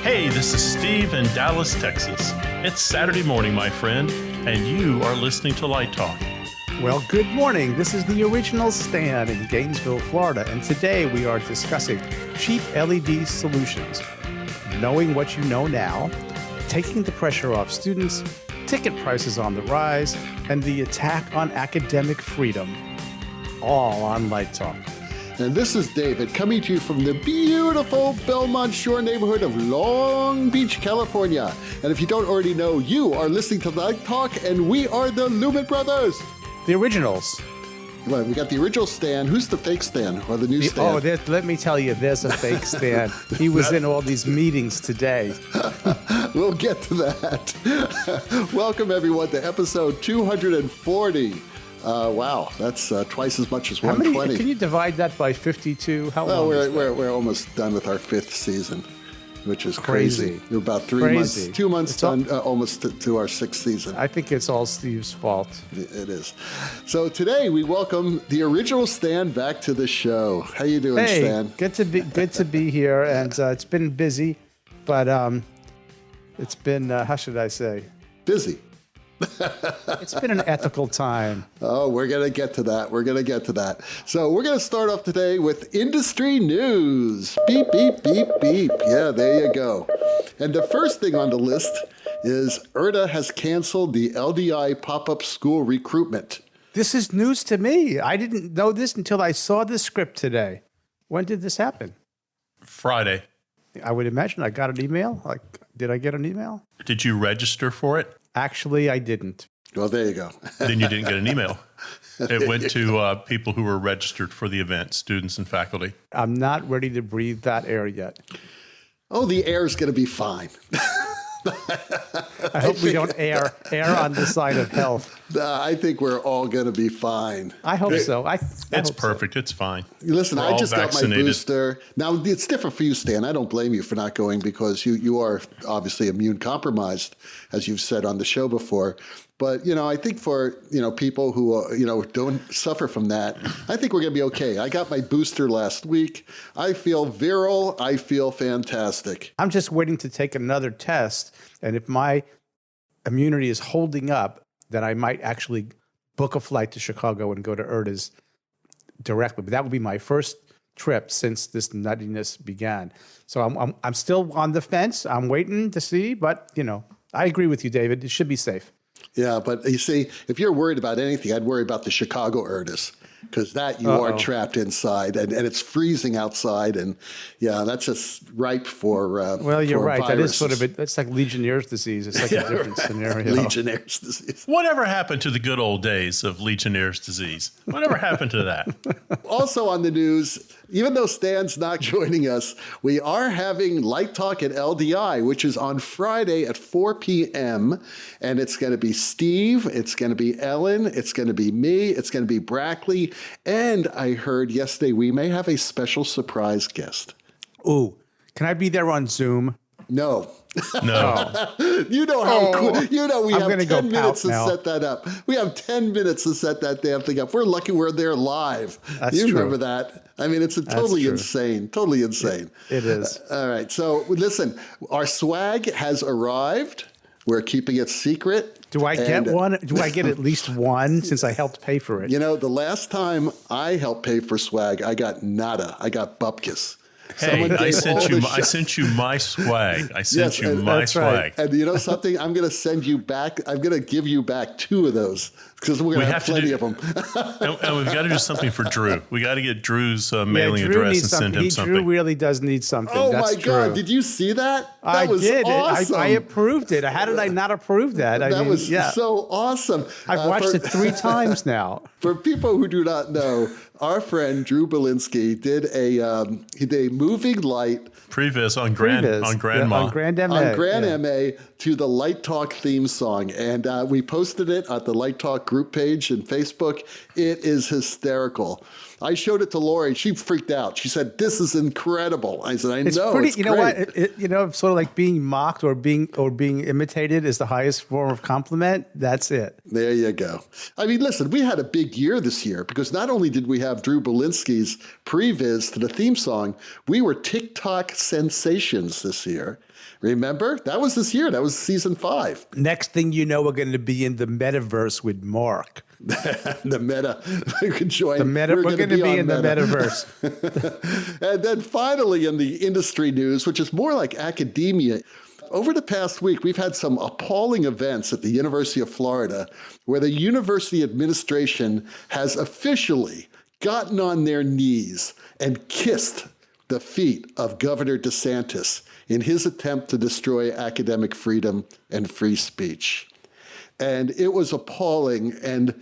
Hey, this is Steve in Dallas, Texas. It's Saturday morning, my friend, and you are listening to Light Talk. Well, good morning. This is the original Stan in Gainesville, Florida, and today we are discussing cheap LED solutions, knowing what you know now, taking the pressure off students, ticket prices on the rise, and the attack on academic freedom, all on Light Talk. And this is David coming to you from the beautiful Belmont Shore neighborhood of Long Beach, California. And if you don't already know, you are listening to Light Talk, and we are the Lumen Brothers. The originals. Well, we got the original Stan. Who's the fake Stan or the new Stan? Let me tell you, there's a fake Stan. He was in all these meetings today. We'll get to that. Welcome, everyone, to episode 240. Wow, that's twice as much as 120. Can you divide that by 52? How long? We're almost done with our fifth season, which is crazy. We're about 2 months done, almost to our sixth season. I think it's all Steve's fault. It is. So today we welcome the original Stan back to the show. How you doing, Stan? Good to be here, and it's been busy, but it's been how should I say? Busy. It's been an ethical time. Oh, we're going to get to that. So we're going to start off today with industry news. Beep, beep, beep, beep. Yeah, there you go. And the first thing on the list is IRTA has canceled the LDI pop-up school recruitment. This is news to me. I didn't know this until I saw the script today. When did this happen? Friday. I would imagine I got an email. Did I get an email? Did you register for it? Actually, I didn't. Well, there you go. Then you didn't get an email. It went to people who were registered for the event, students and faculty. I'm not ready to breathe that air yet. Oh, the air's going to be fine. I hope we don't err on the side of health. I think we're all going to be fine. I hope so. It's perfect. It's fine. Listen, We're I all just vaccinated. got my booster. Now, it's different for you, Stan. I don't blame you for not going because you are obviously immune compromised, as you've said on the show before. But, I think for, people who, don't suffer from that, I think we're going to be okay. I got my booster last week. I feel virile. I feel fantastic. I'm just waiting to take another test. And if my immunity is holding up, then I might actually book a flight to Chicago and go to IRTA's directly. But that would be my first trip since this nuttiness began. So I'm still on the fence. I'm waiting to see. But, I agree with you, David. It should be safe. Yeah, but you see, if you're worried about anything, I'd worry about the Chicago IRTAs, because that you are trapped inside, and it's freezing outside, and yeah, that's just ripe for well, you're for right. viruses. That is sort of it's like Legionnaire's disease. It's like a different scenario. Legionnaire's disease. Whatever happened to the good old days of Legionnaire's disease? Whatever happened to that? Also on the news, even though Stan's not joining us, we are having Light Talk at LDI, which is on Friday at 4 p.m., and it's going to be Steve, it's going to be Ellen, it's going to be me, it's going to be Brackley, and I heard yesterday we may have a special surprise guest. Ooh, can I be there on Zoom? No. No. You know how quick. We have 10 minutes to now. set that up. We have 10 minutes to set that damn thing up. We're lucky we're there live. That's you true. Remember that? I mean, it's totally insane. Totally insane. It is. All right. So listen, our swag has arrived. We're keeping it secret. Do I get one? Do I get at least one since I helped pay for it? The last time I helped pay for swag, I got nada. I got bupkis. Hey, I sent you my swag. I sent you my swag. Right. And you know something? I'm going to send you back. I'm going to give you back 2 of those because we're going to have plenty of them. And we've got to do something for Drew. We got to get Drew's mailing address and send him something. Drew really does need something. Oh, That's my God. true. Did you see that? I was did. Awesome. I approved it. How did I not approve that? That was so awesome. I've watched it 3 times now. For people who do not know, our friend Drew Belinsky did a moving light previs on Grand MA to the Light Talk theme song, and we posted it at the Light Talk group page in Facebook. It is hysterical. I showed it to Lori. She freaked out. She said, "This is incredible." I said, "I know, pretty, it's you know great." what? Sort of like being mocked or being imitated is the highest form of compliment. That's it. There you go. I mean, listen, we had a big year this year because not only did we have Drew Belinsky's previs to the theme song, we were TikTok sensations this year. Remember? That was this year. That was season 5. Next thing you know, we're going to be in the metaverse with Mark. The meta. We could join. We're going to be in the metaverse. And then finally in the industry news, which is more like academia, over the past week, we've had some appalling events at the University of Florida where the university administration has officially gotten on their knees and kissed the feet of Governor DeSantis in his attempt to destroy academic freedom and free speech. And it was appalling. And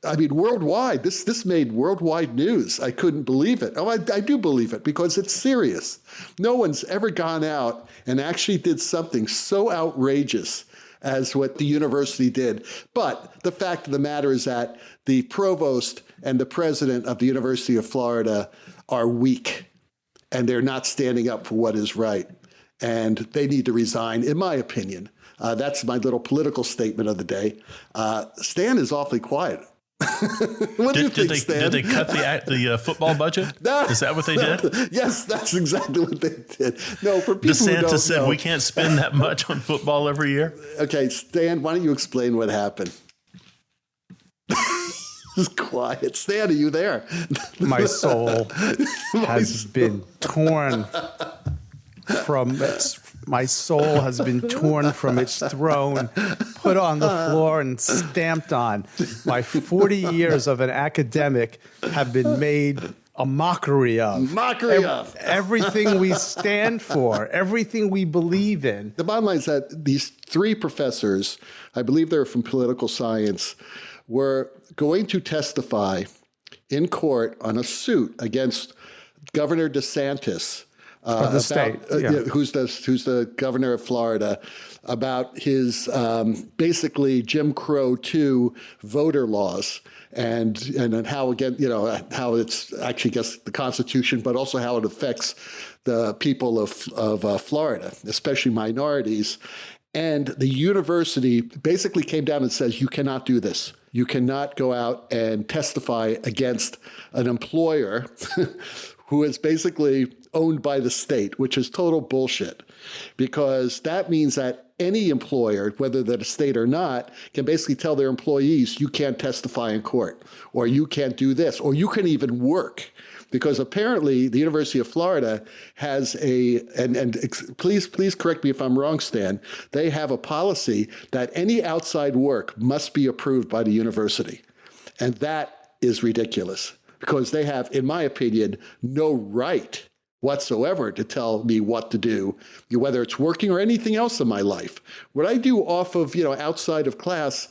I mean, worldwide, this made worldwide news. I couldn't believe it. Oh, I do believe it because it's serious. No one's ever gone out and actually did something so outrageous as what the university did. But the fact of the matter is that the provost and the president of the University of Florida are weak, and they're not standing up for what is right. And they need to resign, in my opinion. That's my little political statement of the day. Stan is awfully quiet. What do you think, Stan? Did they cut the football budget? No, is that what they did? Yes, that's exactly what they did. No, for people who don't DeSantis said know, we can't spend that much on football every year. Okay, Stan, why don't you explain what happened? It's quiet. Stan, are you there? My soul has been torn from its throne, put on the floor and stamped on. My 40 years of an academic have been made a mockery of. Everything we stand for, everything we believe in. The bottom line is that these 3 professors, I believe they're from political science, were going to testify in court on a suit against Governor DeSantis, of the state, who's the governor of Florida, about his basically Jim Crow 2 voter laws and how, again, how it's actually against the Constitution, but also how it affects the people of Florida, especially minorities. And the university basically came down and says, you cannot do this. You cannot go out and testify against an employer who is basically owned by the state, which is total bullshit, because that means that any employer, whether they're the state or not, can basically tell their employees, you can't testify in court, or you can't do this, or you can even work. Because apparently the University of Florida has please correct me if I'm wrong, Stan, they have a policy that any outside work must be approved by the university. And that is ridiculous because they have, in my opinion, no right whatsoever to tell me what to do, whether it's working or anything else in my life. What I do off of, outside of class,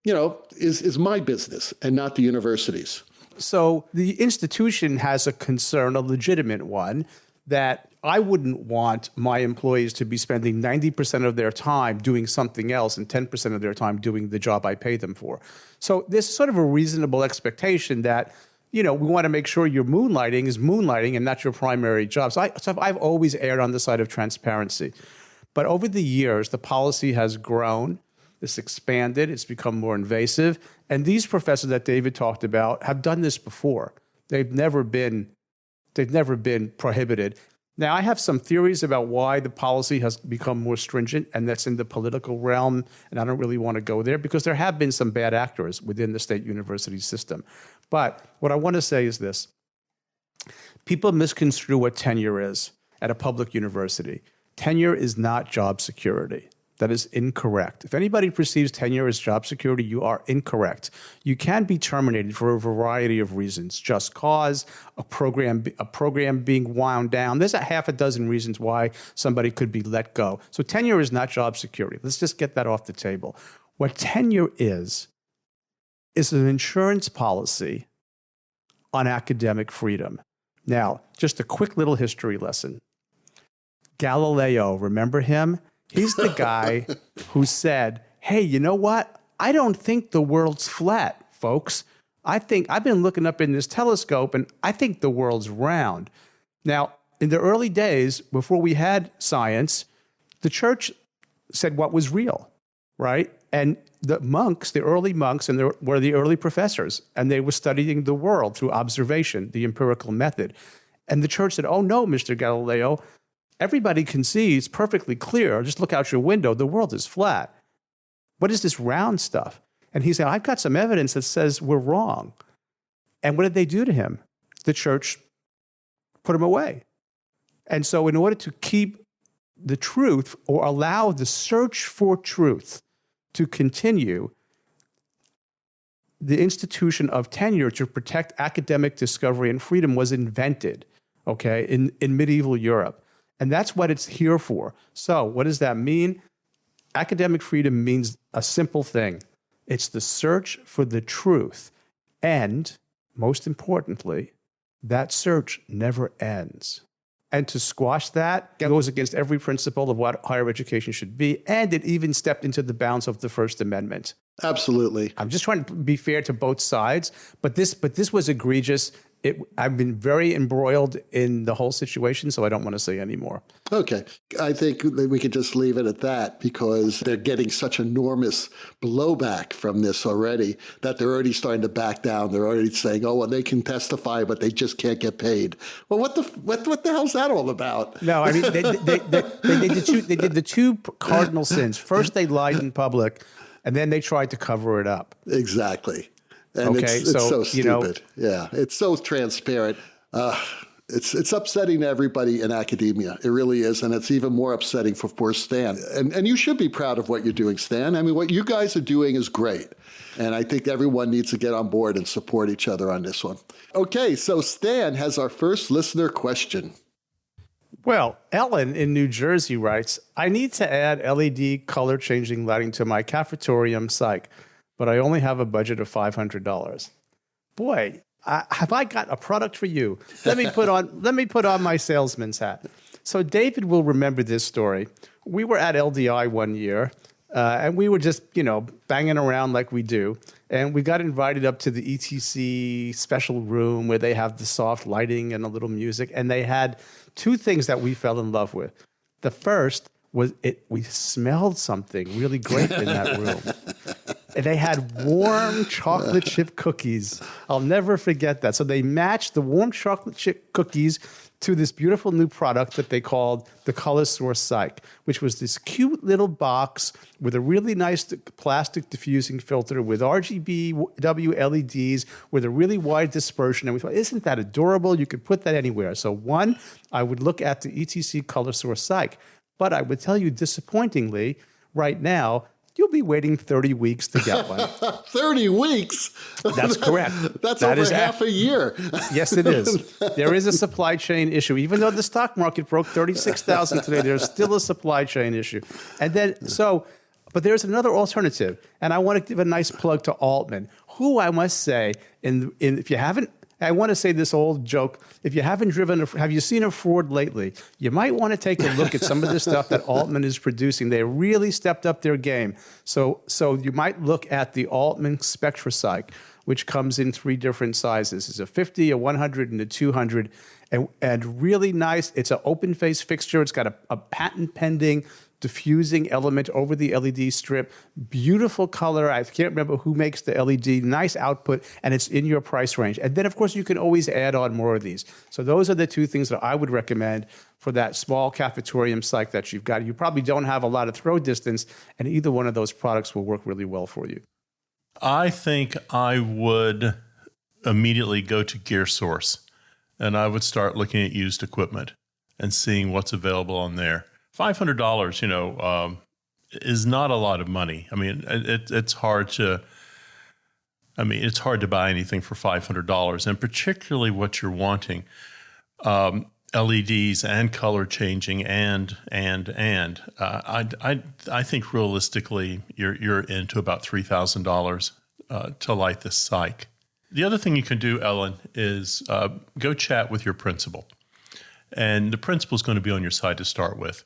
is my business and not the university's. So the institution has a concern, a legitimate one, that I wouldn't want my employees to be spending 90% of their time doing something else and 10% of their time doing the job I pay them for. So there's sort of a reasonable expectation that, we want to make sure your moonlighting is moonlighting and not your primary job. So I've always erred on the side of transparency. But over the years, the policy has grown. It's expanded. It's become more invasive. And these professors that David talked about have done this before. They've never been prohibited. Now, I have some theories about why the policy has become more stringent, and that's in the political realm, and I don't really want to go there because there have been some bad actors within the state university system. But what I want to say is this. People misconstrue what tenure is at a public university. Tenure is not job security. That is incorrect. If anybody perceives tenure as job security, you are incorrect. You can be terminated for a variety of reasons. Just cause, a program being wound down. There's a half a dozen reasons why somebody could be let go. So tenure is not job security. Let's just get that off the table. What tenure is an insurance policy on academic freedom. Now, just a quick little history lesson. Galileo, remember him? He's the guy who said, hey, you know what? I don't think the world's flat, folks. I think I've been looking up in this telescope and I think the world's round. Now, in the early days, before we had science, the church said what was real, right? And the monks, the early monks, were the early professors, and they were studying the world through observation, the empirical method. And the church said, oh no, Mr. Galileo, everybody can see, it's perfectly clear. Just look out your window, the world is flat. What is this round stuff? And he said, I've got some evidence that says we're wrong. And what did they do to him? The church put him away. And so in order to keep the truth or allow the search for truth to continue, the institution of tenure to protect academic discovery and freedom was invented, okay, in medieval Europe. And that's what it's here for. So what does that mean? Academic freedom means a simple thing. It's the search for the truth. And most importantly, that search never ends. And to squash that goes against every principle of what higher education should be. And it even stepped into the bounds of the First Amendment. Absolutely. I'm just trying to be fair to both sides, but this was egregious. I've been very embroiled in the whole situation, so I don't want to say any more. Okay. I think that we could just leave it at that because they're getting such enormous blowback from this already that they're already starting to back down. They're already saying, oh, well, they can testify, but they just can't get paid. Well, what the hell's that all about? No, I mean, they did the two cardinal sins. First, they lied in public, and then they tried to cover it up. Exactly. And okay, it's so stupid. Yeah, it's so transparent. It's upsetting to everybody in academia. It really is. And it's even more upsetting for poor Stan. And you should be proud of what you're doing, Stan. I mean, what you guys are doing is great. And I think everyone needs to get on board and support each other on this one. Okay, so Stan has our first listener question. Well, Ellen in New Jersey writes, I need to add LED color changing lighting to my cafetorium cyc, but I only have a budget of $500. Boy, have I got a product for you? Let me put on my salesman's hat. So David will remember this story. We were at LDI one year, and we were just banging around like we do, and we got invited up to the ETC special room where they have the soft lighting and a little music, and they had two things that we fell in love with. The first was we smelled something really great in that room. And they had warm chocolate chip cookies. I'll never forget that. So they matched the warm chocolate chip cookies to this beautiful new product that they called the Color Source Cyc, which was this cute little box with a really nice plastic diffusing filter with RGB LEDs with a really wide dispersion. And we thought, isn't that adorable? You could put that anywhere. So one, I would look at the ETC Color Source Cyc. But I would tell you disappointingly, right now, you'll be waiting 30 weeks to get one. 30 weeks? That's correct. That's over half a year. Yes, it is. There is a supply chain issue. Even though the stock market broke 36,000 today, there's still a supply chain issue. And then, but there's another alternative. And I want to give a nice plug to Altman, who I must say, if you haven't, I want to say this old joke. If you haven't have you seen a Ford lately? You might want to take a look at some of the stuff that Altman is producing. They really stepped up their game. So you might look at the Altman Spectra Cyc, which comes in 3 different sizes. It's a 50, a 100, and a 200, and really nice. It's an open face fixture. It's got a patent pending diffusing element over the LED strip. Beautiful color. I can't remember who makes the LED. Nice output, and it's in your price range. And then, of course, you can always add on more of these. So those are the 2 things that I would recommend for that small cafetorium cyc that you've got. You probably don't have a lot of throw distance, and either one of those products will work really well for you. I think I would immediately go to Gear Source, and I would start looking at used equipment and seeing what's available on there. $500, is not a lot of money. I mean, it's hard to buy anything for $500, and particularly what you're wanting, LEDs and color changing and I think realistically you're into about $3,000 to light this cyc. The other thing you can do, Ellen, is go chat with your principal, and the principal is going to be on your side to start with.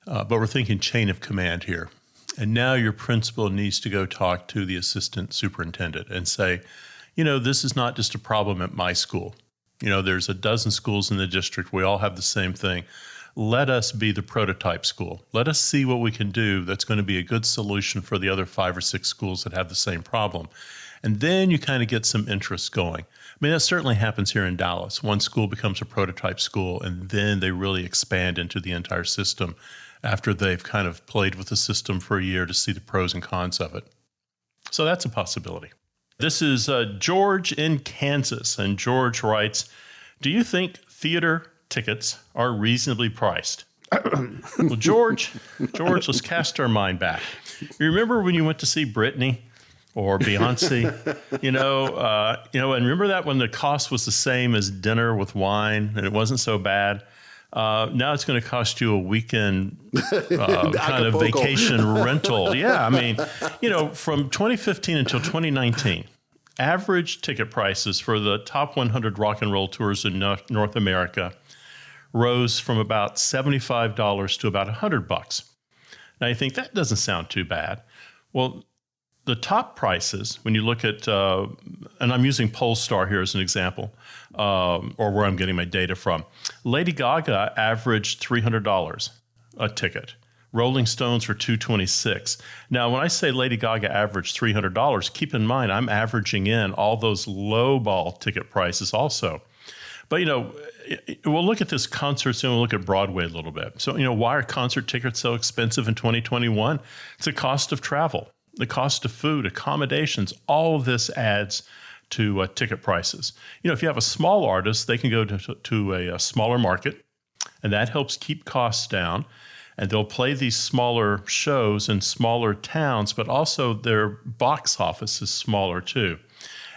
But we're thinking chain of command here. And now your principal needs to go talk to the assistant superintendent and say, this is not just a problem at my school. There's a dozen schools in the district. We all have the same thing. Let us be the prototype school. Let us see what we can do that's going to be a good solution for the other 5 or 6 schools that have the same problem. And then you kind of get some interest going. I mean, that certainly happens here in Dallas. One school becomes a prototype school, and then they really expand into the entire system after they've kind of played with the system for a year to see the pros and cons of it. So that's a possibility. This is George in Kansas, and George writes, do you think theater tickets are reasonably priced? Well, George, let's cast our mind back. You remember when you went to see Britney or Beyonce, and remember that when the cost was the same as dinner with wine and it wasn't so bad? Now it's going to cost you a weekend kind of vacation rental. Yeah, I mean, from 2015 until 2019, average ticket prices for the top 100 rock and roll tours in North America rose from about $75 to about $100. Now you think that doesn't sound too bad. Well, the top prices, when you look at, and I'm using Polestar here as an example, or where I'm getting my data from. Lady Gaga averaged $300 a ticket. Rolling Stones were $226. Now, when I say Lady Gaga averaged $300, keep in mind I'm averaging in all those low-ball ticket prices also. But, we'll look at this concerts and we'll look at Broadway a little bit. So, why are concert tickets so expensive in 2021? It's the cost of travel, the cost of food, accommodations, all of this adds to ticket prices. If you have a small artist, they can go to a smaller market, and that helps keep costs down. And they'll play these smaller shows in smaller towns, but also their box office is smaller too.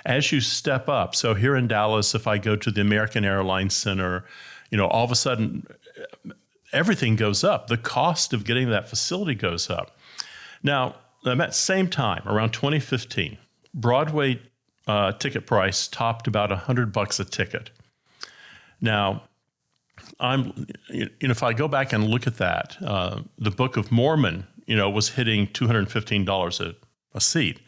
As you step up, so here in Dallas, if I go to the American Airlines Center, all of a sudden everything goes up. The cost of getting that facility goes up. Now, at that same time, around 2015, Broadway ticket price topped about $100 a ticket. Now, if I go back and look at that, the Book of Mormon, was hitting $215 a seat,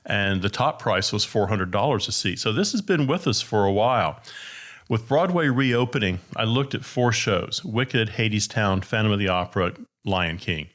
and the top price was $400 a seat. So this has been with us for a while. With Broadway reopening, I looked at 4 shows: Wicked, Hadestown, Phantom of the Opera, Lion King.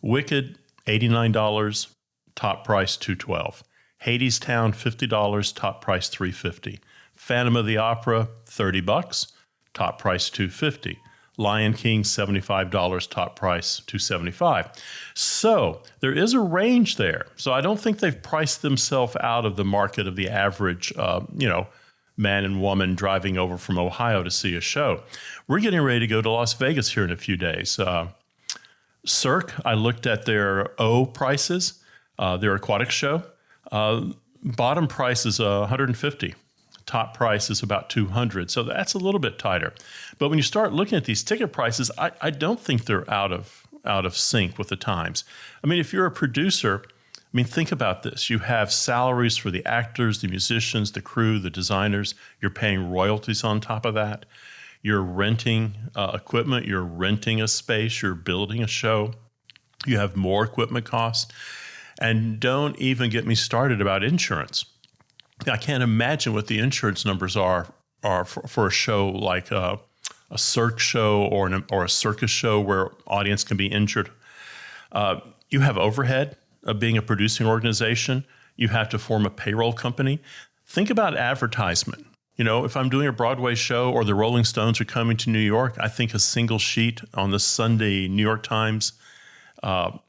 Wicked, $89, top price $212. Hadestown, $50, top price $350. Phantom of the Opera, $30, top price $250. Lion King, $75, top price $275. So there is a range there. So I don't think they've priced themselves out of the market of the average, man and woman driving over from Ohio to see a show. We're getting ready to go to Las Vegas here in a few days. Cirque, I looked at their O prices, their aquatic show. Bottom price is $150. Top price is about $200. So that's a little bit tighter. But when you start looking at these ticket prices, I don't think they're out of sync with the times. I mean, if you're a producer, think about this. You have salaries for the actors, the musicians, the crew, the designers. You're paying royalties on top of that. You're renting equipment. You're renting a space. You're building a show. You have more equipment costs. And don't even get me started about insurance. I can't imagine what the insurance numbers are for a show like a Cirque show or a circus show where audience can be injured. You have overhead of being a producing organization. You have to form a payroll company. Think about advertisement. If I'm doing a Broadway show or the Rolling Stones are coming to New York, I think a single sheet on the Sunday New York Times, I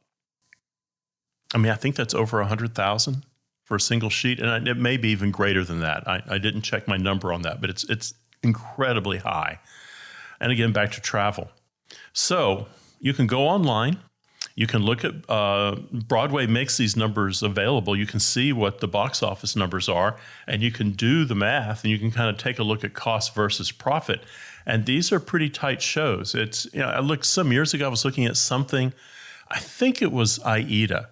think that's over $100,000 for a single sheet, and it may be even greater than that. I didn't check my number on that, but it's incredibly high. And again, back to travel. So you can go online. You can look at Broadway makes these numbers available. You can see what the box office numbers are, and you can do the math, and you can kind of take a look at cost versus profit. And these are pretty tight shows. I looked some years ago. I was looking at something. I think it was AIDA.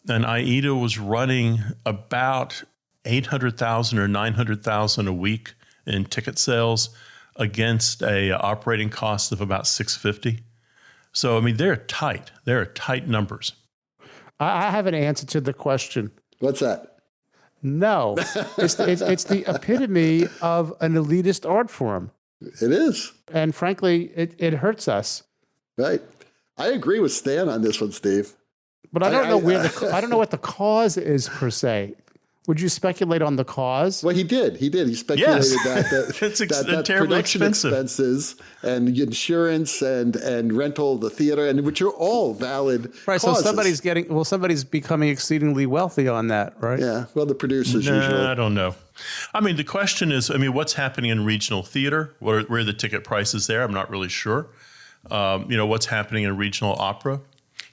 And AIDA was running about $800,000 or $900,000 a week in ticket sales against a operating cost of about $650. So, they're tight. They're tight numbers. I have an answer to the question. What's that? No, it's the epitome of an elitist art form. It is. And frankly, it hurts us. Right. I agree with Stan on this one, Steve. But I don't know I don't know what the cause is per se. Would you speculate on the cause? Well, he did. He speculated that It's terribly production expensive. expenses and insurance and rental, the theater, and which are all valid Right. causes. So somebody's becoming exceedingly wealthy on that, right? Yeah. Well, the producers usually. I don't know. I mean, the question is, what's happening in regional theater? Where are the ticket prices there? I'm not really sure. What's happening in regional opera?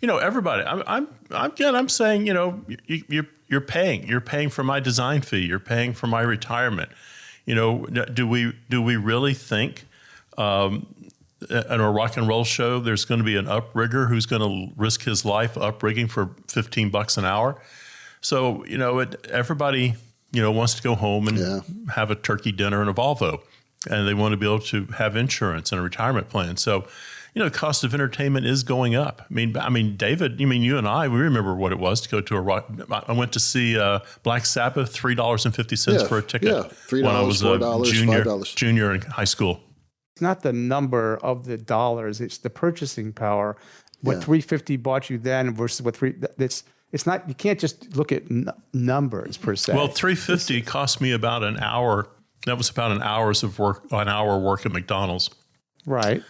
Everybody. I'm saying, you're paying for my design fee. You're paying for my retirement. Do we really think in a rock and roll show there's going to be an uprigger who's going to risk his life uprigging for $15 an hour? So everybody wants to go home and have a turkey dinner and a Volvo, and they want to be able to have insurance and a retirement plan. So. The cost of entertainment is going up. I mean, David, you and I, we remember what it was to go to a rock. I went to see Black Sabbath, $3.50 for a ticket. Yeah, $3, when I was $4, a $5. junior in high school. It's not the number of the dollars; it's the purchasing power. What $3.50 bought you then versus what it's not. You can't just look at numbers per se. Well, $3.50 cost me about an hour. That was about an hour work at McDonald's. Right.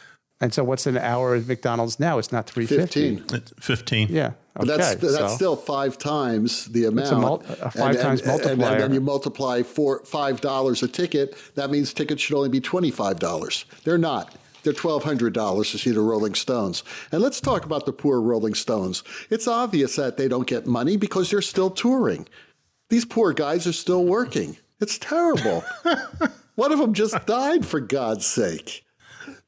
And so what's an hour at McDonald's now? It's not $3.50. It's 15. Yeah. But that's still 5 times the amount. It's a 5 times multiplier. And then you multiply $5 a ticket. That means tickets should only be $25. They're not. They're $1,200 to see the Rolling Stones. And let's talk about the poor Rolling Stones. It's obvious that they don't get money because they're still touring. These poor guys are still working. It's terrible. One of them just died, for God's sake.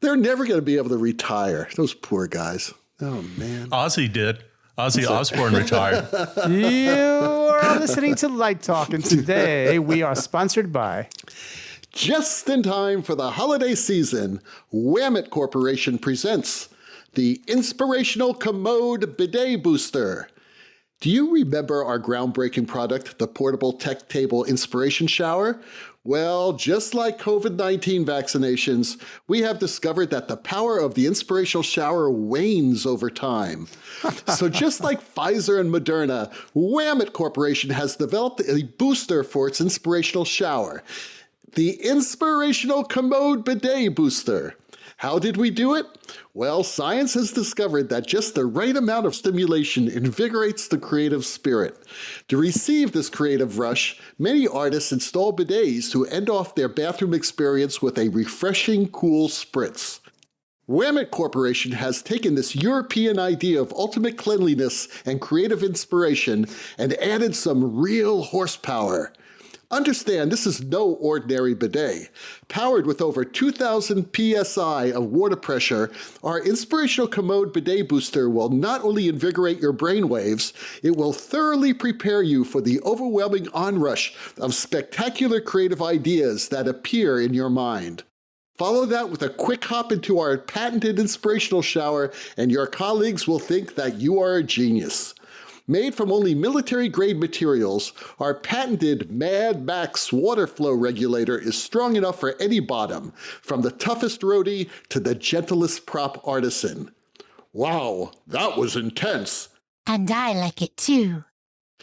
They're never going to be able to retire. Those poor guys. Oh, man. Ozzy did. Ozzy Osbourne retired. You are listening to Light Talk, and today we are sponsored by... Just in time for the holiday season, Wilmette Corporation presents the Inspirational Commode Bidet Booster. Do you remember our groundbreaking product, the Portable Tech Table Inspiration Shower? Well, just like COVID-19 vaccinations, we have discovered that the power of the inspirational shower wanes over time. So just like Pfizer and Moderna, Wilmette Corporation has developed a booster for its inspirational shower, the Inspirational Commode Bidet Booster. How did we do it? Well, science has discovered that just the right amount of stimulation invigorates the creative spirit. To receive this creative rush, many artists install bidets to end off their bathroom experience with a refreshing, cool spritz. Wilmette Corporation has taken this European idea of ultimate cleanliness and creative inspiration and added some real horsepower. Understand, this is no ordinary bidet. Powered with over 2,000 psi of water pressure, our Inspirational Commode Bidet Booster will not only invigorate your brainwaves, it will thoroughly prepare you for the overwhelming onrush of spectacular creative ideas that appear in your mind. Follow that with a quick hop into our patented inspirational shower, and your colleagues will think that you are a genius. Made from only military-grade materials, our patented Mad Max water flow regulator is strong enough for any bottom, from the toughest roadie to the gentlest prop artisan. Wow, that was intense. And I like it too.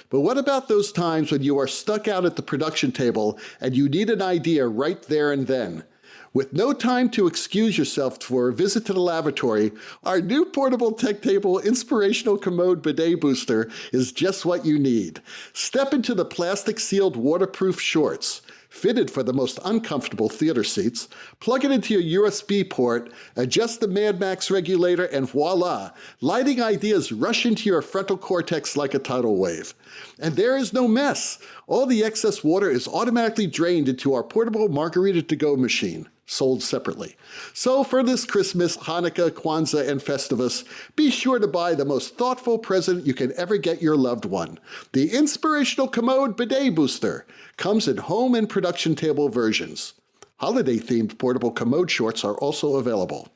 But what about those times when you are stuck out at the production table and you need an idea right there and then? With no time to excuse yourself for a visit to the lavatory, our new portable tech table Inspirational Commode Bidet Booster is just what you need. Step into the plastic-sealed waterproof shorts, fitted for the most uncomfortable theater seats, plug it into your USB port, adjust the Mad Max regulator, and voila, lighting ideas rush into your frontal cortex like a tidal wave. And there is no mess. All the excess water is automatically drained into our portable Margarita to-go machine, sold separately. So for this Christmas, Hanukkah, Kwanzaa, and Festivus, be sure to buy the most thoughtful present you can ever get your loved one. The Inspirational Commode Bidet Booster comes in home and production table versions. Holiday-themed portable commode shorts are also available.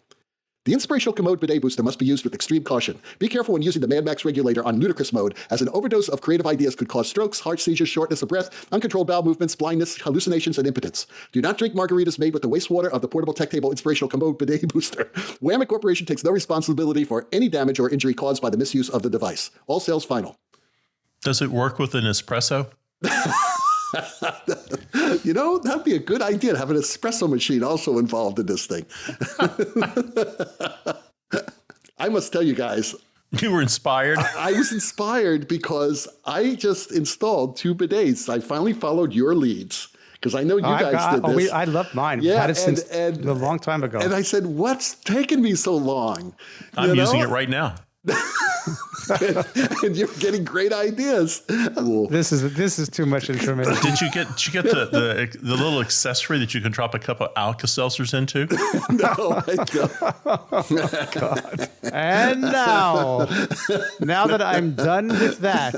The Inspirational Commode Bidet Booster must be used with extreme caution. Be careful when using the Mad Max regulator on ludicrous mode, as an overdose of creative ideas could cause strokes, heart seizures, shortness of breath, uncontrolled bowel movements, blindness, hallucinations, and impotence. Do not drink margaritas made with the wastewater of the portable tech table Inspirational Commode Bidet Booster. Whammy Corporation takes no responsibility for any damage or injury caused by the misuse of the device. All sales final. Does it work with an espresso? You know, that'd be a good idea to have an espresso machine also involved in this thing. I must tell you guys. You were inspired? I was inspired because I just installed 2 bidets. I finally followed your leads because I know you guys did this. I love mine. Yeah, I've had it since a long time ago. And I said, what's taking me so long? I'm using it right now. And you're getting great ideas. This is too much information. Did you get the little accessory that you can drop a cup of Alka-Seltzers into? No, I don't. Oh, God. And now that I'm done with that,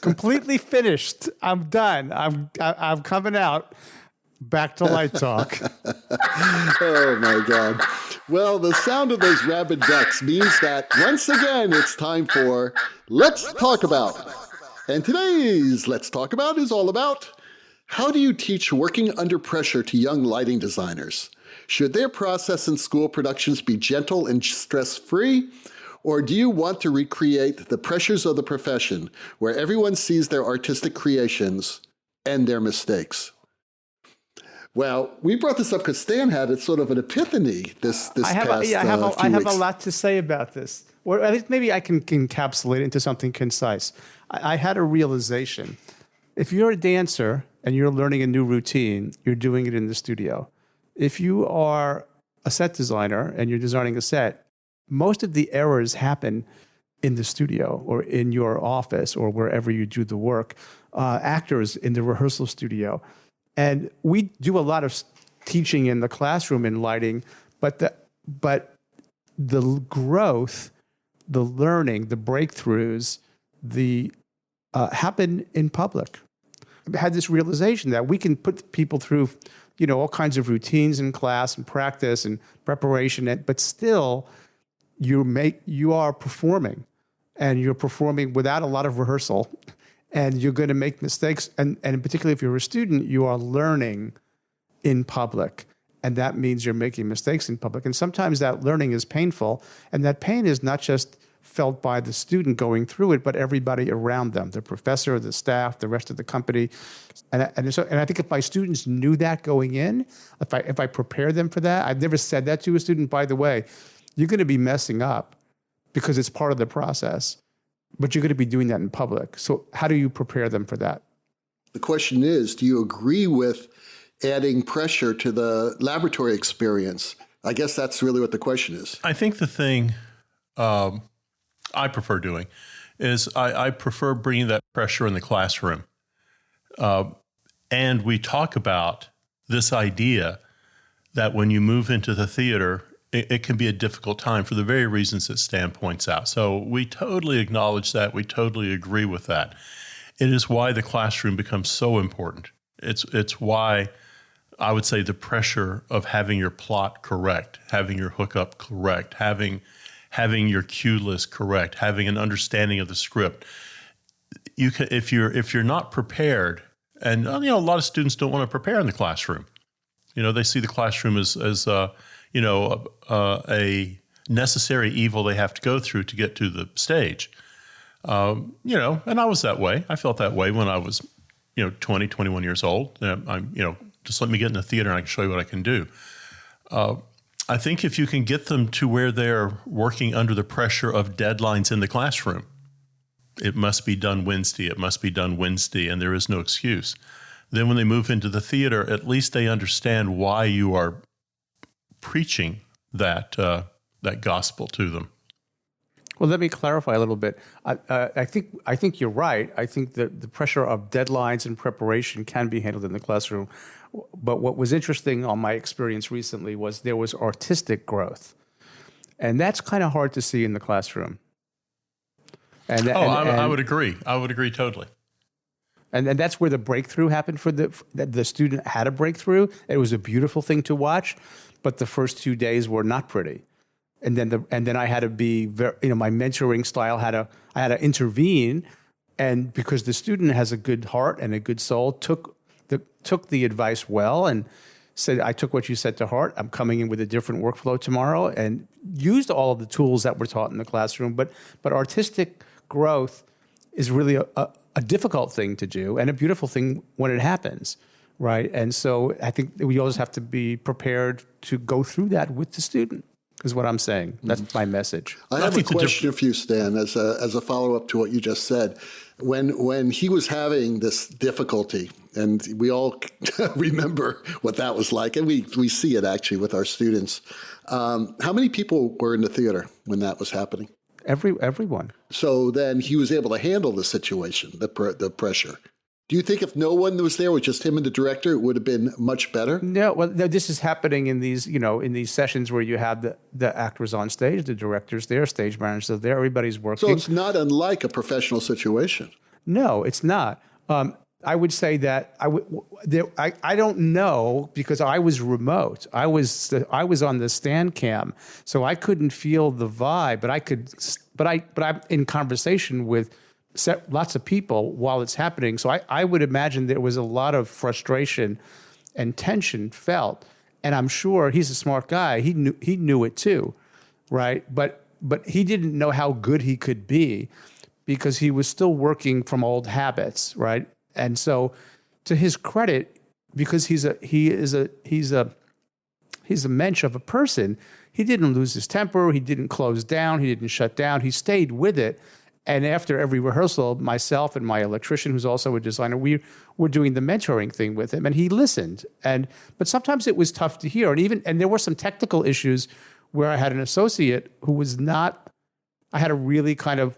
completely finished, I'm done. I'm coming out. Back to Light Talk. Oh, my God. Well, the sound of those rabid ducks means that once again, it's time for Let's Talk About. And today's Let's Talk About is all about how do you teach working under pressure to young lighting designers? Should their process in school productions be gentle and stress-free? Or do you want to recreate the pressures of the profession where everyone sees their artistic creations and their mistakes? Well, we brought this up because Stan had it sort of an epiphany this past few weeks. I have a lot to say about this. Or at least maybe I can encapsulate it into something concise. I had a realization. If you're a dancer and you're learning a new routine, you're doing it in the studio. If you are a set designer and you're designing a set, most of the errors happen in the studio or in your office or wherever you do the work. Actors in the rehearsal studio. And we do a lot of teaching in the classroom in lighting, but the growth, the learning, the breakthroughs, happen in public. I had this realization that we can put people through, all kinds of routines in class and practice and preparation, but still you are performing, and you're performing without a lot of rehearsal. And you're going to make mistakes. And particularly if you're a student, you are learning in public. And that means you're making mistakes in public. And sometimes that learning is painful. And that pain is not just felt by the student going through it, but everybody around them, the professor, the staff, the rest of the company. And I think if my students knew that going in, if I prepare them for that, I've never said that to a student, by the way, you're going to be messing up because it's part of the process. But you're going to be doing that in public. So how do you prepare them for that? The question is, do you agree with adding pressure to the laboratory experience? I guess that's really what the question is. I think the thing I prefer doing is I prefer bringing that pressure in the classroom. And we talk about this idea that when you move into the theater, it can be a difficult time for the very reasons that Stan points out. So we totally acknowledge that. We totally agree with that. It is why the classroom becomes so important. It's why I would say the pressure of having your plot correct, having your hookup correct, having your cue list correct, having an understanding of the script. You can, if you're not prepared, and a lot of students don't want to prepare in the classroom. They see the classroom as a necessary evil they have to go through to get to the stage. And I was that way. I felt that way when I was, 20, 21 years old. Just let me get in the theater and I can show you what I can do. I think if you can get them to where they're working under the pressure of deadlines in the classroom, it must be done Wednesday, and there is no excuse. Then when they move into the theater, at least they understand why you are preaching that gospel to them. Well, let me clarify a little bit. I think you're right. I think that the pressure of deadlines and preparation can be handled in the classroom. But what was interesting on my experience recently was there was artistic growth, and that's kind of hard to see in the classroom. I would agree. I would agree totally. And that's where the breakthrough happened for the student had a breakthrough. It was a beautiful thing to watch. But the first 2 days were not pretty. and then I had to be very, my mentoring style I had to intervene, and because the student has a good heart and a good soul, took the advice well and said, I took what you said to heart. I'm coming in with a different workflow tomorrow, and used all of the tools that were taught in the classroom. But artistic growth is really a difficult thing to do and a beautiful thing when it happens, right? And so I think we always have to be prepared to go through that with the student, is what I'm saying. That's my message. I have a question for you, Stan, as a follow-up to what you just said. When he was having this difficulty, and we all remember what that was like, and we see it actually with our students. How many people were in the theater when that was happening? Everyone. So then he was able to handle the situation, the pressure. Do you think if no one was there, with just him and the director, it would have been much better? No, well, this is happening in these, in these sessions where you have the actors on stage, the directors there, stage managers are there, everybody's working. So it's not unlike a professional situation. No, it's not. I would say that I don't know, because I was remote. I was on the stand cam, so I couldn't feel the vibe. But I'm in conversation with lots of people while it's happening. So I would imagine there was a lot of frustration and tension felt. And I'm sure he's a smart guy. He knew it too, right? But he didn't know how good he could be, because he was still working from old habits, right? And so, to his credit, because he's a mensch of a person, he didn't lose his temper. He didn't close down. He didn't shut down. He stayed with it. And after every rehearsal, myself and my electrician, who's also a designer, we were doing the mentoring thing with him, and he listened. But sometimes it was tough to hear, and there were some technical issues where I had an associate who was not. I had to really kind of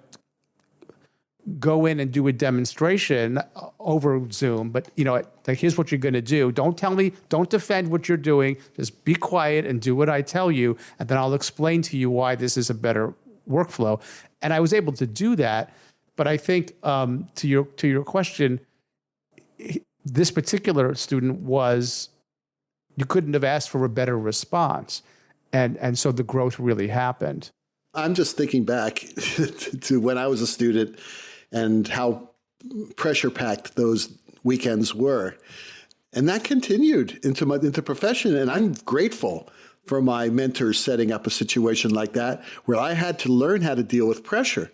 go in and do a demonstration over Zoom, but like, here's what you're going to do. Don't tell me, don't defend what you're doing. Just be quiet and do what I tell you, and then I'll explain to you why this is a better workflow. And I was able to do that. But I think to your question, this particular student you couldn't have asked for a better response, and so the growth really happened. I'm just thinking back to when I was a student, and how pressure-packed those weekends were. And that continued into profession. And I'm grateful for my mentors setting up a situation like that, where I had to learn how to deal with pressure.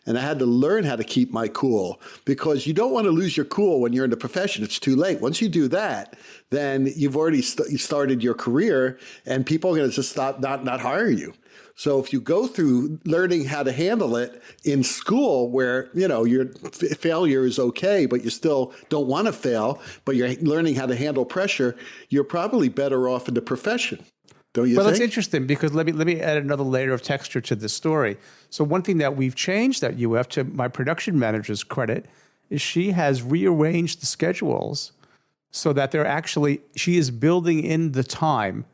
And I had to learn how to keep my cool, because you don't want to lose your cool when you're in the profession. It's too late. Once you do that, then you've already started your career, and people are going to just stop, not hire you. So if you go through learning how to handle it in school, where, your failure is okay, but you still don't want to fail, but you're learning how to handle pressure, you're probably better off in the profession. Don't you think? Well, it's interesting, because let me add another layer of texture to this story. So one thing that we've changed at UF, to my production manager's credit, is she has rearranged the schedules so that she is building in the time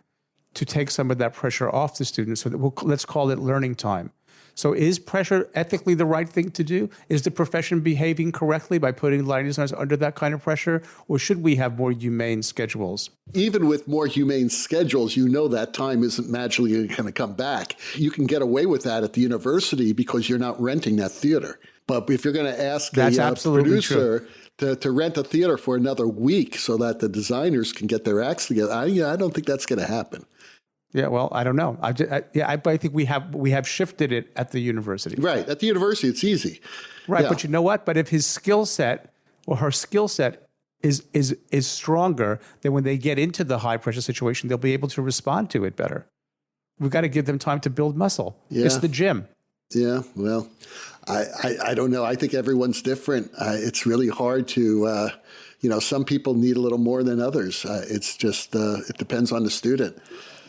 to take some of that pressure off the students. So that let's call it learning time. So is pressure ethically the right thing to do? Is the profession behaving correctly by putting lighting designers under that kind of pressure? Or should we have more humane schedules? Even with more humane schedules, that time isn't magically going to come back. You can get away with that at the university because you're not renting that theater. But if you're going to ask a producer to rent a theater for another week so that the designers can get their acts together, I don't think that's going to happen. Yeah, well, I don't know. I think we have shifted it at the university. Right. At the university, it's easy. Right. Yeah. But you know what? But if his skill set or her skill set is stronger, then when they get into the high pressure situation, they'll be able to respond to it better. We've got to give them time to build muscle. Yeah. It's the gym. Yeah. Well, I don't know. I think everyone's different. It's really hard to, some people need a little more than others. It's just, it depends on the student.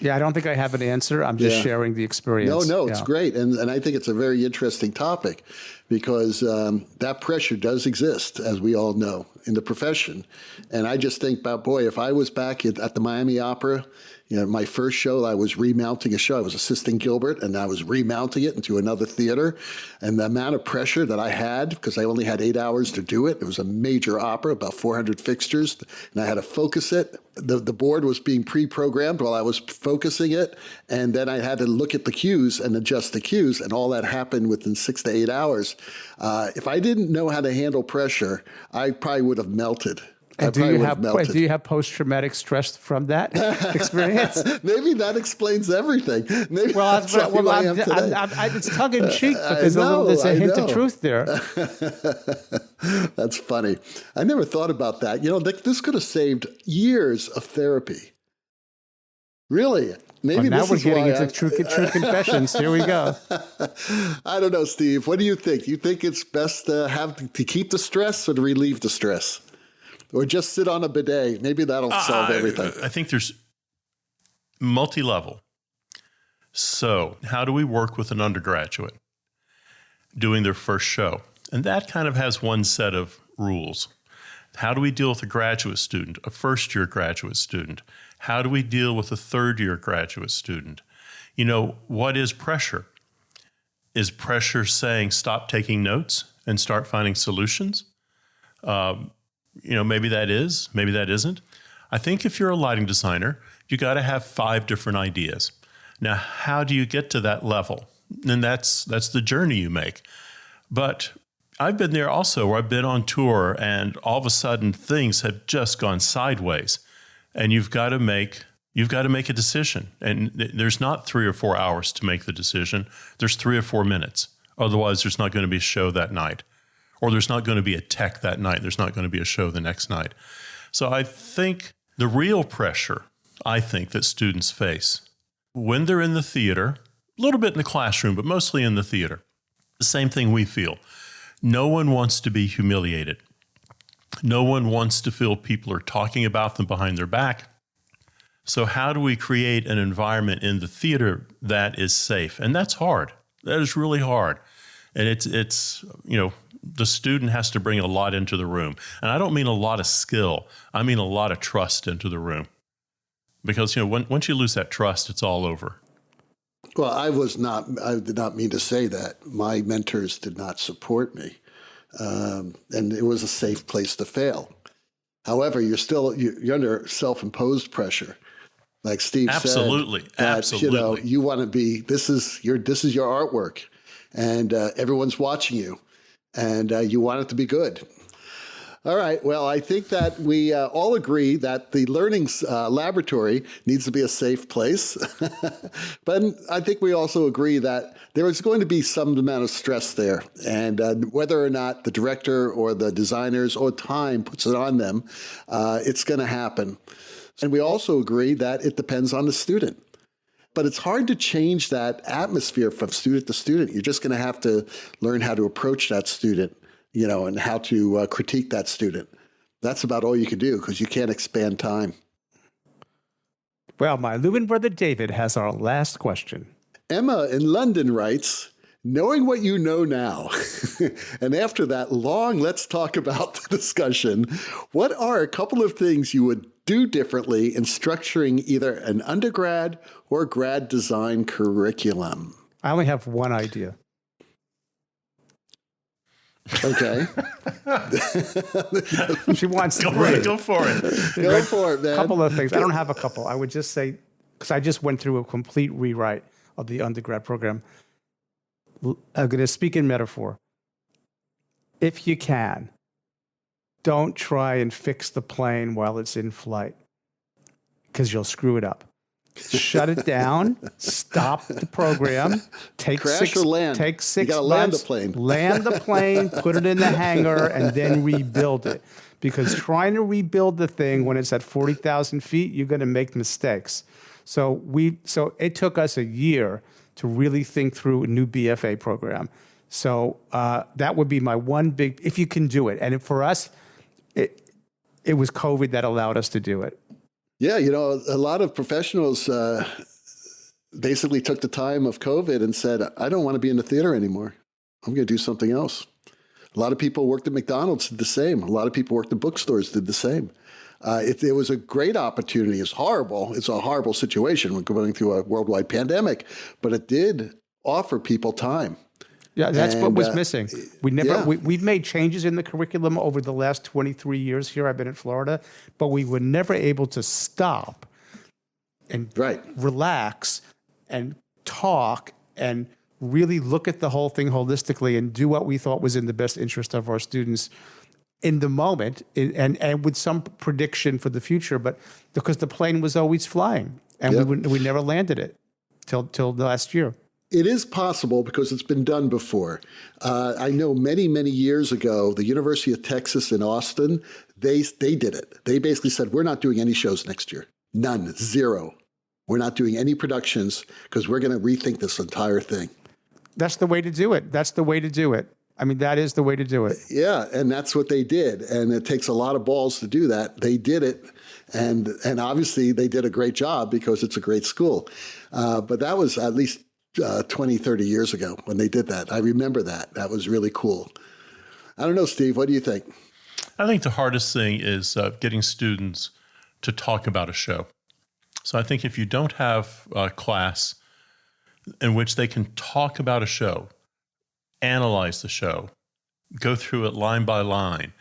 Yeah, I don't think I have an answer. I'm just sharing the experience. No, it's great. And I think it's a very interesting topic, because that pressure does exist, as we all know, in the profession. And I just think about, boy, if I was back at the Miami Opera My first show, I was remounting a show. I was assisting Gilbert, and I was remounting it into another theater. And the amount of pressure that I had, because I only had 8 hours to do it, it was a major opera, about 400 fixtures, and I had to focus it. The board was being pre-programmed while I was focusing it, and then I had to look at the cues and adjust the cues, and all that happened within 6 to 8 hours. If I didn't know how to handle pressure, I probably would have melted. And do you have post-traumatic stress from that experience? Maybe that explains everything. Maybe it's tongue-in-cheek because there's a hint of truth there. That's funny. I never thought about that. This could have saved years of therapy. Really? Maybe now we're getting into true confessions. Here we go. I don't know, Steve. What do you think? You think it's best to keep the stress or to relieve the stress? Or just sit on a bidet. Maybe that'll solve everything. I think there's multi-level. So how do we work with an undergraduate doing their first show? And that kind of has one set of rules. How do we deal with a graduate student, a first-year graduate student? How do we deal with a third-year graduate student? What is pressure? Is pressure saying stop taking notes and start finding solutions? Maybe that is, maybe that isn't. I think if you're a lighting designer, you got to have 5 different ideas. Now, how do you get to that level? And that's the journey you make. But I've been there also, where I've been on tour and all of a sudden things have just gone sideways, and you've got to make a decision. And there's not 3 or 4 hours to make the decision. There's 3 or 4 minutes. Otherwise, there's not going to be a show that night. Or there's not going to be a tech that night. There's not going to be a show the next night. So I think the real pressure, that students face when they're in the theater, a little bit in the classroom, but mostly in the theater, the same thing we feel. No one wants to be humiliated. No one wants to feel people are talking about them behind their back. So how do we create an environment in the theater that is safe? And that's hard. That is really hard. And it's the student has to bring a lot into the room. And I don't mean a lot of skill. I mean a lot of trust into the room. Because, once you lose that trust, it's all over. Well, I did not mean to say that. My mentors did not support me. And it was a safe place to fail. However, you're under self-imposed pressure. Like Steve Absolutely. said. Absolutely. You want to be, this is your artwork. And everyone's watching you. And you want it to be good. All right. Well, I think that we all agree that the learning laboratory needs to be a safe place. But I think we also agree that there is going to be some amount of stress there. And whether or not the director or the designers or time puts it on them, it's going to happen. And we also agree that it depends on the student. But it's hard to change that atmosphere from student to student. You're just going to have to learn how to approach that student, and how to critique that student. That's about all you can do because you can't expand time. Well, my Lumen brother David has our last question. Emma in London writes, knowing what you know now, and after that long let's talk about the discussion, what are a couple of things you would do differently in structuring either an undergrad or grad design curriculum? I only have one idea. Okay. She wants Go for it. Go for it, man. A couple of things. I don't have a couple. I would just say, because I just went through a complete rewrite of the undergrad program. I'm going to speak in metaphor. If you can, don't try and fix the plane while it's in flight, because you'll screw it up. Shut it down. Stop the program. Take Crash 6 or land. Take 6 you gotta land the plane. Land the plane. Put it in the hangar, and then rebuild it. Because trying to rebuild the thing when it's at 40,000 feet, you're going to make mistakes. So it took us a year to really think through a new BFA program. So that would be my one big, if you can do it. And for us, it was COVID that allowed us to do it. Yeah, a lot of professionals basically took the time of COVID and said, I don't want to be in the theater anymore. I'm going to do something else. A lot of people worked at McDonald's, did the same. A lot of people worked at bookstores, did the same. It was a great opportunity. It's horrible. It's a horrible situation. We're going through a worldwide pandemic, but it did offer people time. Yeah, that's what was missing. We've made changes in the curriculum over the last 23 years here. I've been in Florida, but we were never able to stop and relax and talk and really look at the whole thing holistically and do what we thought was in the best interest of our students in the moment and with some prediction for the future, but because the plane was always flying and we never landed it till last year. It is possible because it's been done before. I know many, many years ago, the University of Texas in Austin, they did it. They basically said, we're not doing any shows next year. None, zero. We're not doing any productions because we're going to rethink this entire thing. That's the way to do it. That's the way to do it. I mean, that is the way to do it. Yeah, and that's what they did. And it takes a lot of balls to do that. They did it. And obviously, they did a great job because it's a great school. But that was at least 20, 30 years ago when they did that. I remember that. That was really cool. I don't know, Steve, what do you think? I think the hardest thing is getting students to talk about a show. So I think if you don't have a class in which they can talk about a show, analyze the show, go through it line by line,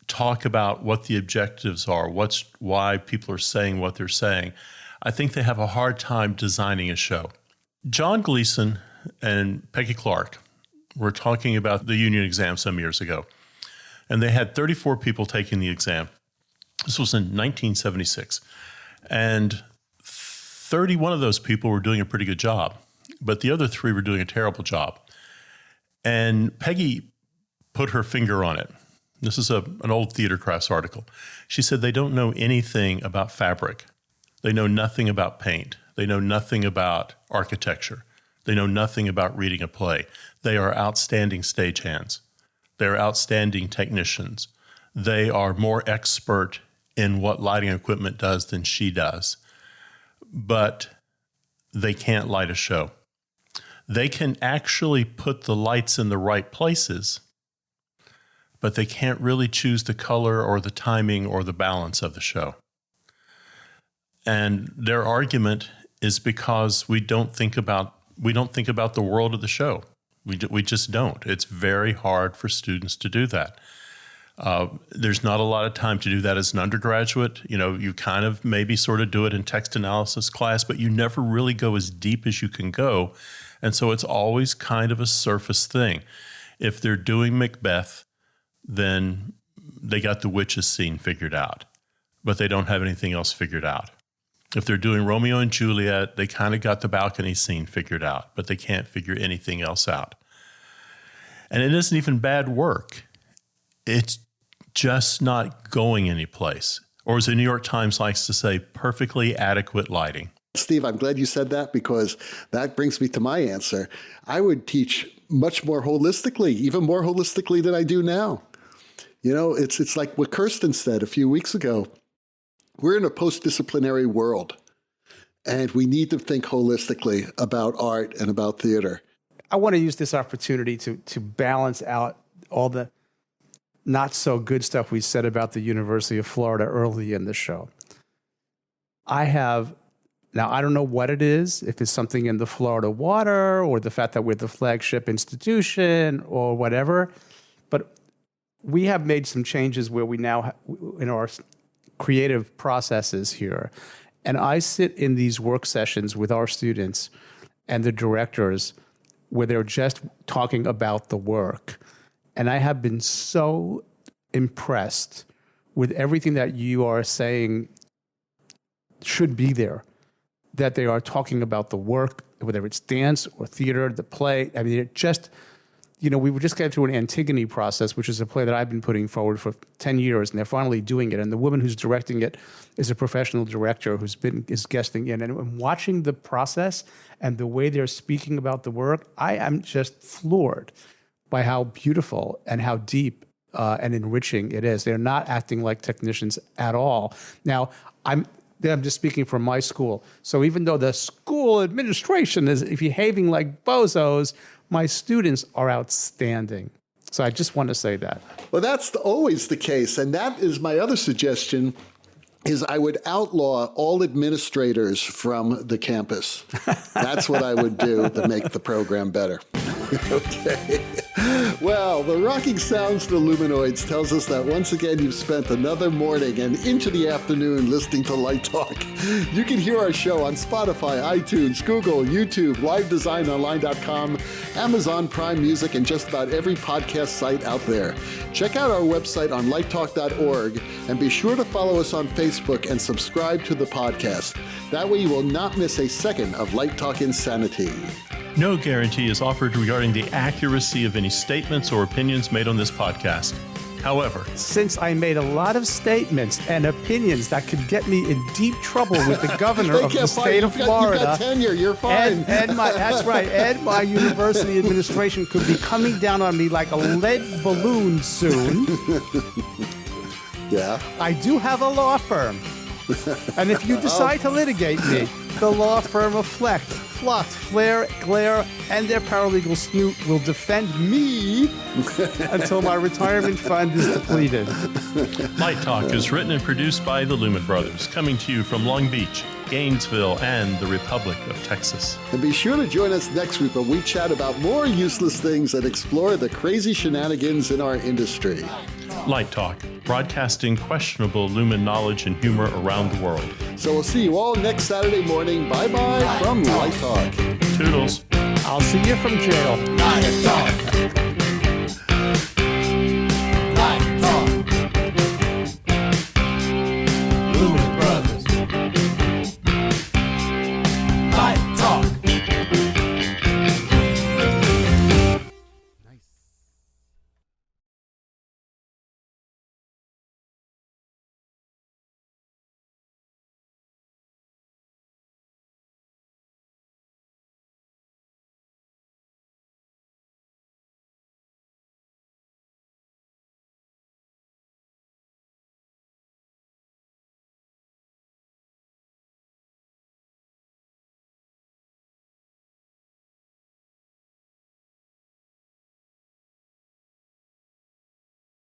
talk about what the objectives are, why people are saying what they're saying, I think they have a hard time designing a show. John Gleason and Peggy Clark were talking about the union exam some years ago, and they had 34 people taking the exam. This was in 1976, and 31 of those people were doing a pretty good job, but the other 3 were doing a terrible job. And Peggy put her finger on it. This is an old Theater Crafts article. She said they don't know anything about fabric. They know nothing about paint. They know nothing about architecture. They know nothing about reading a play. They are outstanding stagehands. They are outstanding technicians. They are more expert in what lighting equipment does than she does. But they can't light a show. They can actually put the lights in the right places, but they can't really choose the color or the timing or the balance of the show. And their argument is because we don't think about the world of the show. We just don't. It's very hard for students to do that. There's not a lot of time to do that as an undergraduate. You know, you kind of maybe sort of do it in text analysis class, but you never really go as deep as you can go. And so it's always kind of a surface thing. If they're doing Macbeth, then they got the witches scene figured out, but they don't have anything else figured out. If they're doing Romeo and Juliet, they kind of got the balcony scene figured out, but they can't figure anything else out. And it isn't even bad work. It's just not going anyplace. Or as the New York Times likes to say, perfectly adequate lighting. Steve, I'm glad you said that because that brings me to my answer. I would teach much more holistically, even more holistically than I do now. You know, it's like what Kirsten said a few weeks ago. We're in a post-disciplinary world, and we need to think holistically about art and about theater. I want to use this opportunity to balance out all the not so good stuff we said about the University of Florida early in the show. Now, I don't know what it is, if it's something in the Florida water or the fact that we're the flagship institution or whatever, but we have made some changes where we now, in our creative processes here, and I sit in these work sessions with our students and the directors where they're just talking about the work. And I have been so impressed with everything that you are saying should be there, that they are talking about the work, whether it's dance or theater, the play. I mean, it just, you know, we were just getting through an Antigone process, which is a play that I've been putting forward for 10 years, and they're finally doing it. And the woman who's directing it is a professional director is guesting in. And watching the process and the way they're speaking about the work, I am just floored by how beautiful and how deep and enriching it is. They're not acting like technicians at all. Now, I'm just speaking from my school. So even though the school administration is behaving like bozos, my students are outstanding. So I just want to say that. Well, that's always the case. And that is my other suggestion is I would outlaw all administrators from the campus. That's what I would do to make the program better. Okay. Well, the rocking sounds of the Luminoids tells us that once again you've spent another morning and into the afternoon listening to Light Talk. You can hear our show on Spotify, iTunes, Google, YouTube, livedesignonline.com, Amazon Prime Music, and just about every podcast site out there. Check out our website on lighttalk.org and be sure to follow us on Facebook and subscribe to the podcast. That way you will not miss a second of Light Talk insanity. No guarantee is offered regarding the accuracy of any statements or opinions made on this podcast. However, Since I made a lot of statements and opinions that could get me in deep trouble with the governor They of the can't find you. state of You've got Florida, tenure. You're fine. that's right, and my university administration could be coming down on me like a lead balloon soon. Yeah. I do have a law firm. And if you decide to litigate me, the law firm of Fleck, Flux, Flair, Glare, and their paralegal Snoot will defend me until my retirement fund is depleted. Light Talk is written and produced by the Lumen Brothers, coming to you from Long Beach, Gainesville, and the Republic of Texas. And be sure to join us next week when we chat about more useless things and explore the crazy shenanigans in our industry. Light Talk, broadcasting questionable Lumen knowledge and humor around the world. So we'll see you all next Saturday morning. Bye-bye from Light Talk. Toodles. I'll see you from jail. Light Talk.